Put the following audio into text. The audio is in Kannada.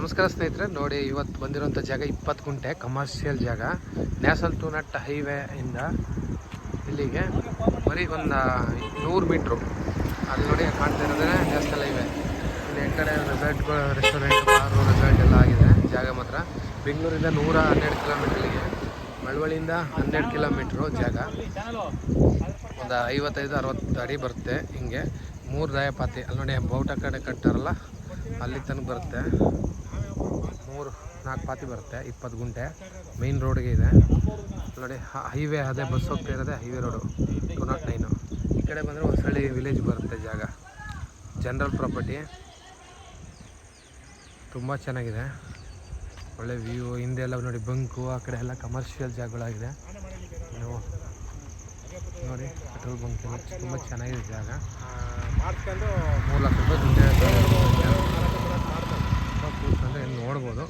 ನಮಸ್ಕಾರ ಸ್ನೇಹಿತರೆ, ನೋಡಿ ಇವತ್ತು ಬಂದಿರೋಂಥ ಜಾಗ 20 ಗುಂಟೆ ಕಮರ್ಷಿಯಲ್ ಜಾಗ. ನ್ಯಾಷನಲ್ ಟು ನಟ್ ಹೈವೇ ಇಂದ ಇಲ್ಲಿಗೆ ಬರೀ ಒಂದು 100 ಮೀಟ್ರು. ಅಲ್ಲಿ ನೋಡಿ ಕಾಣ್ತಾ ಇರೋದೇ ನ್ಯಾಷನಲ್ ಹೈವೇ. ಇಲ್ಲಿ ಕಡೆ ರೆಸಾರ್ಟ್ಗಳು, ರೆಸ್ಟೋರೆಂಟ್, ಬಾರು, ರೆಸಾರ್ಟ್ ಎಲ್ಲ ಆಗಿದೆ. ಜಾಗ ಮಾತ್ರ ಬೆಂಗಳೂರಿಂದ 112 ಕಿಲೋಮೀಟ್ರಿಗೆ, ಮಳವಳ್ಳಿಯಿಂದ 12 ಕಿಲೋಮೀಟ್ರು ಜಾಗ. ಒಂದು 55-60 ಅಡಿ ಬರುತ್ತೆ. ಹಿಂಗೆ 3 ದಾಯಪಾತಿ ಅಲ್ಲಿ ನೋಡಿ, ಬೌಟ ಕಡೆ ಕಟ್ಟಾರಲ್ಲ ಅಲ್ಲಿ ತನಕ ಬರುತ್ತೆ. 3-4 ಪಾತಿ ಬರುತ್ತೆ. 20 ಗುಂಟೆ ಮೇನ್ ರೋಡ್ಗೆ ಇದೆ ನೋಡಿ. ಹೈವೇ ಅದೇ ಬಸ್ ಹೋಗ್ತಾ ಇರೋದೇ ಹೈವೇ ರೋಡು 209. ಈ ಕಡೆ ಬಂದರೆ ಹೊಸಳ್ಳಿ ವಿಲೇಜ್ ಬರುತ್ತೆ ಜಾಗ. ಜನರಲ್ ಪ್ರಾಪರ್ಟಿ, ತುಂಬ ಚೆನ್ನಾಗಿದೆ, ಒಳ್ಳೆ ವ್ಯೂ. ಹಿಂದೆ ಎಲ್ಲ ನೋಡಿ ಬಂಕು, ಆ ಕಡೆ ಎಲ್ಲ ಕಮರ್ಷಿಯಲ್ ಜಾಗಗಳಾಗಿದೆ. ನೀವು ನೋಡಿ ಪೆಟ್ರೋಲ್ ಬಂಕ್ ಎಲ್ಲ ತುಂಬ ಚೆನ್ನಾಗಿದೆ ಜಾಗ. 3 ಲಕ್ಷ ರೂಪಾಯಿ ದುಡ್ಡು ಕೂತ್ಕೊಂಡ್ರೆ ನೋಡ್ಬೋದು.